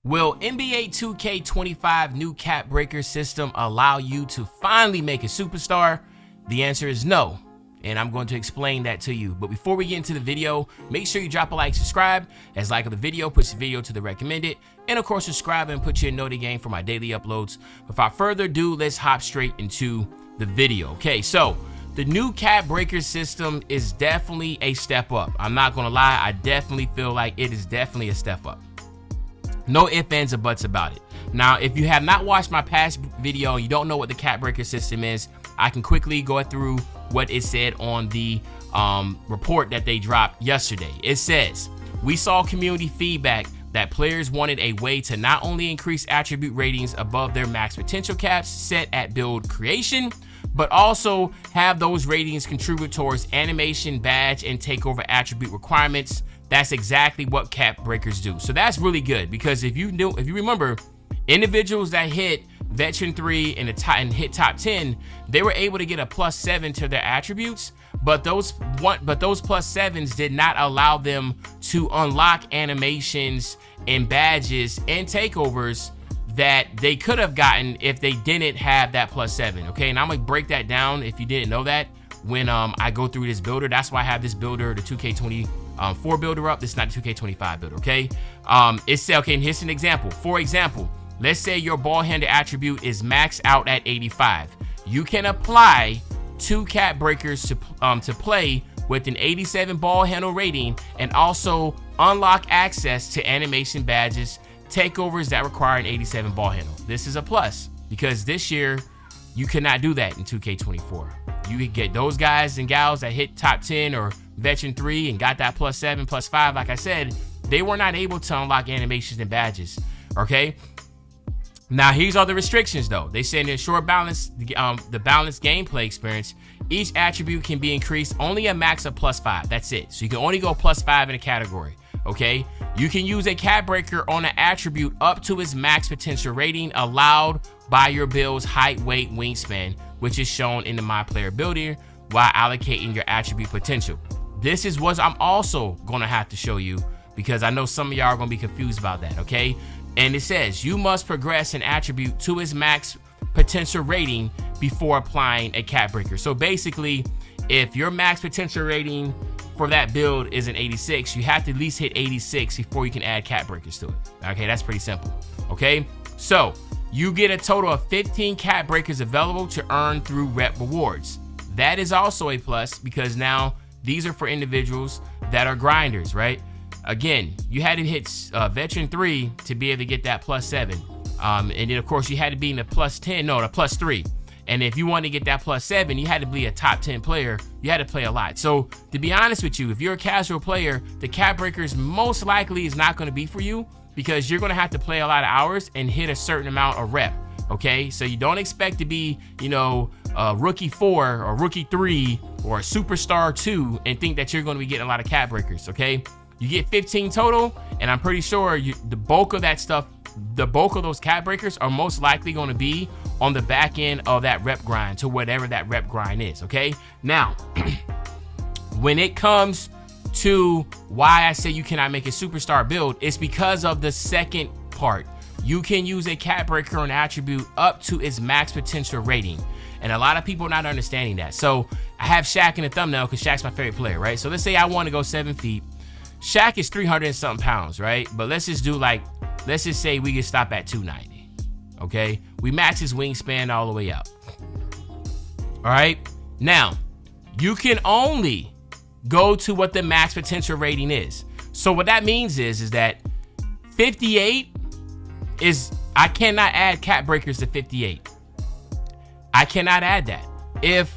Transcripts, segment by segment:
Will NBA 2K25 new cap breaker system allow you to finally make a superstar? The answer is no, and I'm going to explain that to you. But before we get into the video, make sure you drop a like, subscribe, as like of the video puts the video to the recommended, and of course subscribe and put your note game for my daily uploads. Without further ado, let's hop straight into the video. Okay, so the new cap breaker system is definitely a step up. I'm not gonna lie, I definitely feel like it is definitely a step up. No ifs, ands, or buts about it. Now, if you have not watched my past video and you don't know what the cap breaker system is, I can quickly go through what it said on the report that they dropped yesterday. It says, we saw community feedback that players wanted a way to not only increase attribute ratings above their max potential caps set at build creation, but also have those ratings contribute towards animation, badge, and takeover attribute requirements. That's exactly what cap breakers do. So that's really good, because if you remember, individuals that hit Veteran 3 and hit top 10, they were able to get a +7 to their attributes, but those +7s did not allow them to unlock animations and badges and takeovers that they could have gotten if they didn't have that +7. Okay, and I'm gonna break that down if you didn't know that when I go through this builder. That's why I have this builder, the 2K24 builder up. This is not the 2K25 builder. Okay, it said, okay, and here's an example. For example, let's say your ball handler attribute is maxed out at 85. You can apply 2 cap breakers to play with an 87 ball handle rating and also unlock access to animation badges, takeovers that require an 87 ball handle. This is a plus, because this year you cannot do that in 2K24. You could get those guys and gals that hit top 10 or Veteran 3 and got that +7, +5, like I said, they were not able to unlock animations and badges. Okay, now here's all the restrictions though. They say to ensure balance, the balanced gameplay experience, each attribute can be increased only a max of +5. That's it. So you can only go +5 in a category. Okay, you can use a cap breaker on an attribute up to its max potential rating allowed by your build's height, weight, wingspan, which is shown in the My Player Builder, while allocating your attribute potential. This is what I'm also gonna have to show you, because I know some of y'all are gonna be confused about that. Okay, and it says you must progress an attribute to its max potential rating before applying a cap breaker. So basically, if your max potential rating for that build is an 86, you have to at least hit 86 before you can add cap breakers to it. Okay, that's pretty simple. Okay, so you get a total of 15 cap breakers available to earn through rep rewards. That is also a plus, because now these are for individuals that are grinders, right? Again, you had to hit Veteran 3 to be able to get that +7. And then of course you had to be in the +10, no, the +3. And if you want to get that +7, you had to be a top 10 player. You had to play a lot. So to be honest with you, if you're a casual player, the cap breakers most likely is not going to be for you, because you're going to have to play a lot of hours and hit a certain amount of rep. Okay, so you don't expect to be, you know, rookie 4 or rookie 3 or superstar 2 and think that you're going to be getting a lot of cap breakers. Okay, you get 15 total, and I'm pretty sure the bulk of that stuff, the bulk of those cap breakers are most likely going to be on the back end of that rep grind, to whatever that rep grind is. Okay, now when it comes to why I say you cannot make a superstar build, it's because of the second part. You can use a cap breaker on attribute up to its max potential rating, and a lot of people are not understanding that. So I have Shaq in the thumbnail because Shaq's my favorite player, right? So let's say I want to go 7 feet. Shaq is 300 and something pounds, right? But let's just do let's just say we can stop at 290. Okay, we max his wingspan all the way up. All right, now you can only go to what the max potential rating is. So what that means is that 58 is, I cannot add cap breakers to 58. I cannot add that. If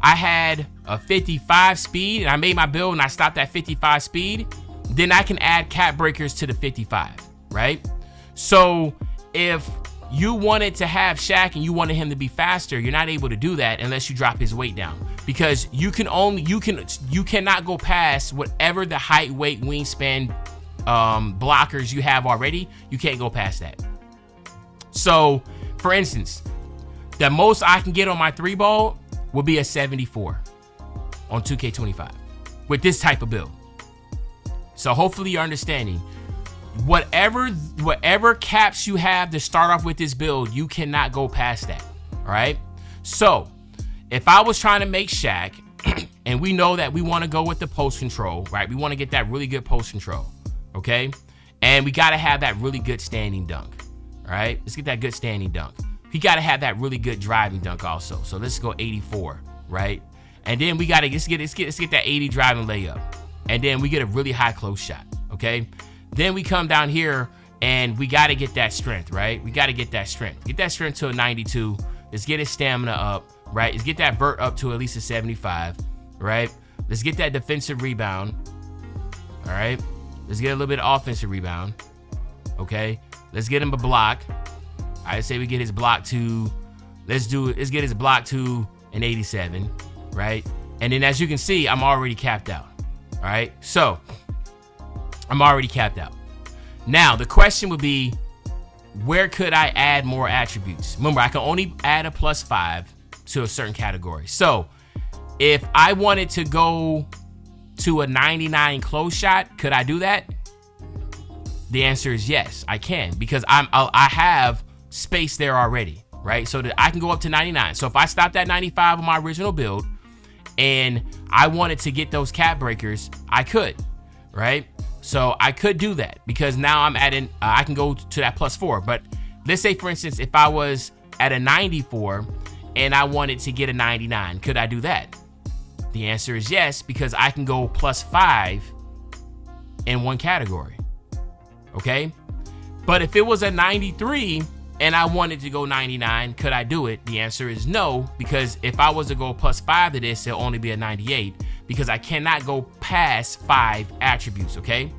I had a 55 speed and I made my build and I stopped at 55 speed, then I can add cap breakers to the 55, right? So if you wanted to have Shaq and you wanted him to be faster, you're not able to do that unless you drop his weight down, because you cannot go past whatever the height, weight, wingspan blockers you have already. You can't go past that. So for instance, the most I can get on my 3-ball will be a 74 on 2K25 with this type of build. So hopefully you're understanding. whatever caps you have to start off with this build, you cannot go past that. All right. So if I was trying to make Shaq, and we know that we want to go with the post control, right? We want to get that really good post control. Okay. And we got to have that really good standing dunk. All right. Let's get that good standing dunk. We got to have that really good driving dunk also. So let's go 84, right? And then we got to let's get that 80 driving layup. And then we get a really high close shot. Okay. Then we come down here and we got to get that strength, right? We got to get that strength. Get that strength to a 92. Let's get his stamina up, right? Let's get that vert up to at least a 75, right? Let's get that defensive rebound. All right. Let's get a little bit of offensive rebound. Okay. Let's get him a block. I say we get his block to, let's get his block to an 87, right? And then as you can see, I'm already capped out. All right. So I'm already capped out. Now the question would be, where could I add more attributes? Remember, I can only add a +5 to a certain category. So if I wanted to go to a 99 close shot, could I do that? The answer is yes, I can, because I have space there already, right? So that I can go up to 99. So if I stopped at 95 on my original build and I wanted to get those cap breakers, I could, right? So I could do that because now I'm adding, I can go to that +4. But let's say, for instance, if I was at a 94 and I wanted to get a 99, could I do that? The answer is yes, because I can go +5 in one category. Okay. But if it was a 93 and I wanted to go 99, could I do it? The answer is no, because if I was to go +5 to this, it'll only be a 98 because I cannot go past 5 attributes. Okay.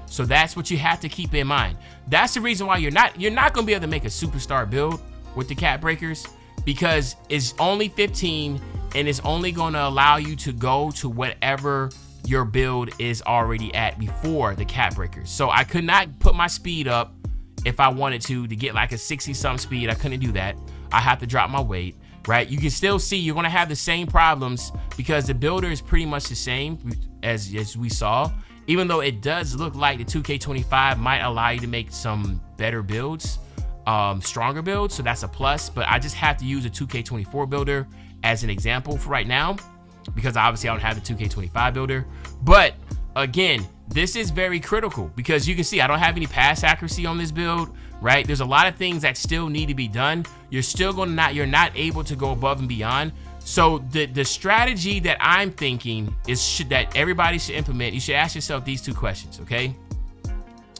So that's what you have to keep in mind. That's the reason why you're not going to be able to make a superstar build with the cap breakers, because it's only 15 and it's only going to allow you to go to whatever your build is already at before the cap breakers. So I could not put my speed up if I wanted to get like a 60-something speed. I couldn't do that. I have to drop my weight, right? You can still see you're going to have the same problems because the builder is pretty much the same as we saw, even though it does look like the 2K25 might allow you to make some better builds, stronger builds. So that's a plus, but I just have to use a 2K24 builder as an example for right now, because obviously I don't have the 2K25 builder. But again, this is very critical because you can see I don't have any pass accuracy on this build, right? There's a lot of things that still need to be done. You're not able to go above and beyond. So the strategy that I'm thinking is that everybody should implement. You should ask yourself these 2 questions, okay?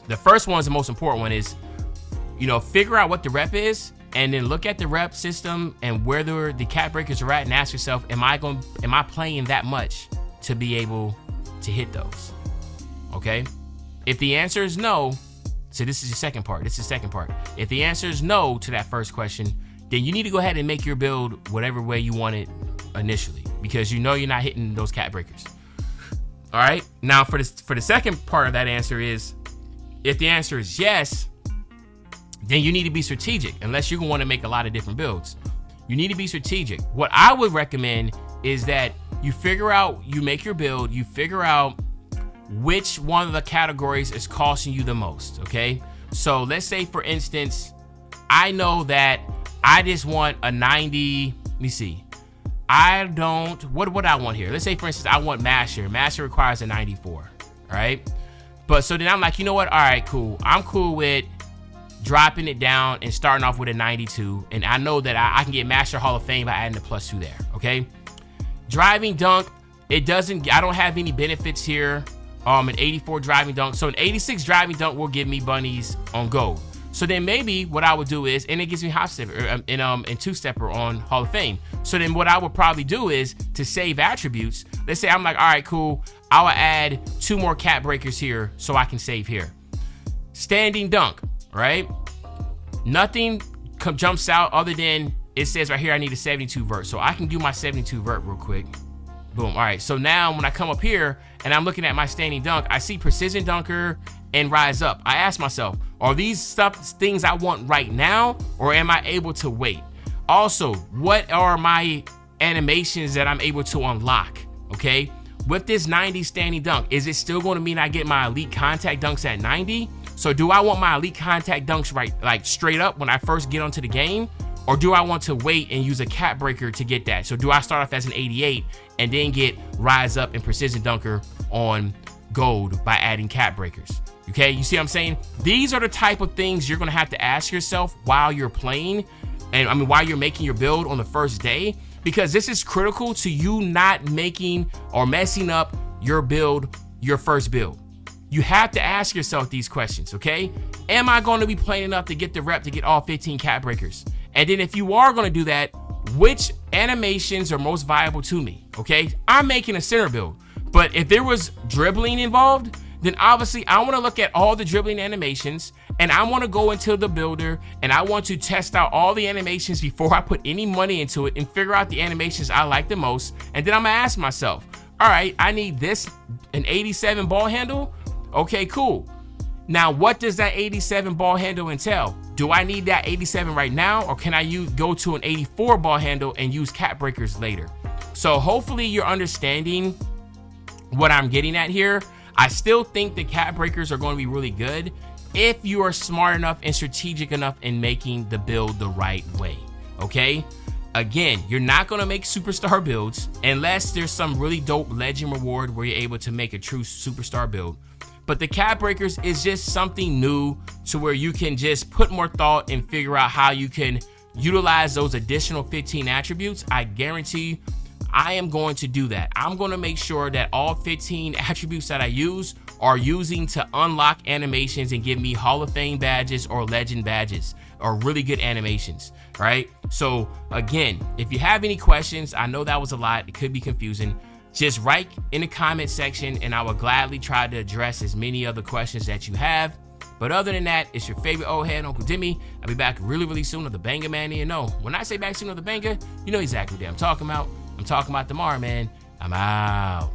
The first one is the most important one, is, figure out what the rep is, and then look at the rep system and where the cap breakers are at, and ask yourself, am I playing that much to be able to hit those? Okay. If the answer is no, so this is the second part. If the answer is no to that first question, then you need to go ahead and make your build whatever way you want it initially, because you're not hitting those cap breakers. All right. Now for the second part of that answer is, if the answer is yes, then you need to be strategic. Unless you want to make a lot of different builds, you need to be strategic. What I would recommend is that you make your build, you figure out which one of the categories is costing you the most. Okay. So let's say, for instance, I know that I just want a 90. Let me see. What I want here? Let's say, for instance, I want Masher. Masher requires a 94. All right. But so then I'm like, you know what? All right, cool. I'm cool with dropping it down and starting off with a 92. And I know that I can get Master Hall of Fame by adding a +2 there. Okay. Driving dunk, I don't have any benefits here. An 84 driving dunk. So an 86 driving dunk will give me bunnies on gold. So then maybe what I would do is, and it gives me hop stepper and 2-stepper on Hall of Fame. So then what I would probably do is, to save attributes, let's say I'm like, all right, cool, I will add 2 more cap breakers here so I can save here. Standing dunk, right? Nothing jumps out other than it says right here I need a 72 vert. So I can do my 72 vert real quick. Boom. All right. So now when I come up here and I'm looking at my standing dunk, I see precision dunker and rise up. I ask myself, are these things I want right now, or am I able to wait? Also, what are my animations that I'm able to unlock? Okay. With this 90 standing dunk, is it still going to mean I get my elite contact dunks at 90? So do I want my elite contact dunks right, like straight up when I first get onto the game? Or do I want to wait and use a cap breaker to get that? So do I start off as an 88 and then get rise up and precision dunker on gold by adding cap breakers? Okay, you see what I'm saying? These are the type of things you're gonna have to ask yourself while you're playing, and I mean while you're making your build on the first day, because this is critical to you not making or messing up your build, your first build. You have to ask yourself these questions, okay? Am I going to be playing enough to get the rep to get all 15 cap breakers? And then if you are going to do that, which animations are most viable to me, okay? I'm making a center build, but if there was dribbling involved, then obviously I want to look at all the dribbling animations, and I want to go into the builder and I want to test out all the animations before I put any money into it and figure out the animations I like the most. And then I'm gonna ask myself, all right, I need this, an 87 ball handle. Okay, cool. Now, what does that 87 ball handle entail? Do I need that 87 right now, or can I go to an 84 ball handle and use cap breakers later? So hopefully you're understanding what I'm getting at here. I still think the cap breakers are going to be really good if you are smart enough and strategic enough in making the build the right way, okay? Again, you're not going to make superstar builds unless there's some really dope legend reward where you're able to make a true superstar build. But the cap breakers is just something new to where you can just put more thought and figure out how you can utilize those additional 15 attributes. I guarantee you, I am going to do that. I'm going to make sure that all 15 attributes that I use are using to unlock animations and give me Hall of Fame badges or legend badges or really good animations, right? So again, if you have any questions, I know that was a lot. It could be confusing. Just write in the comment section and I will gladly try to address as many other questions that you have. But other than that, it's your favorite old head, Uncle Demi. I'll be back really, really soon with the Banger Man. You know, when I say back soon with the Banger, you know exactly what I'm talking about. I'm talking about tomorrow, man. I'm out.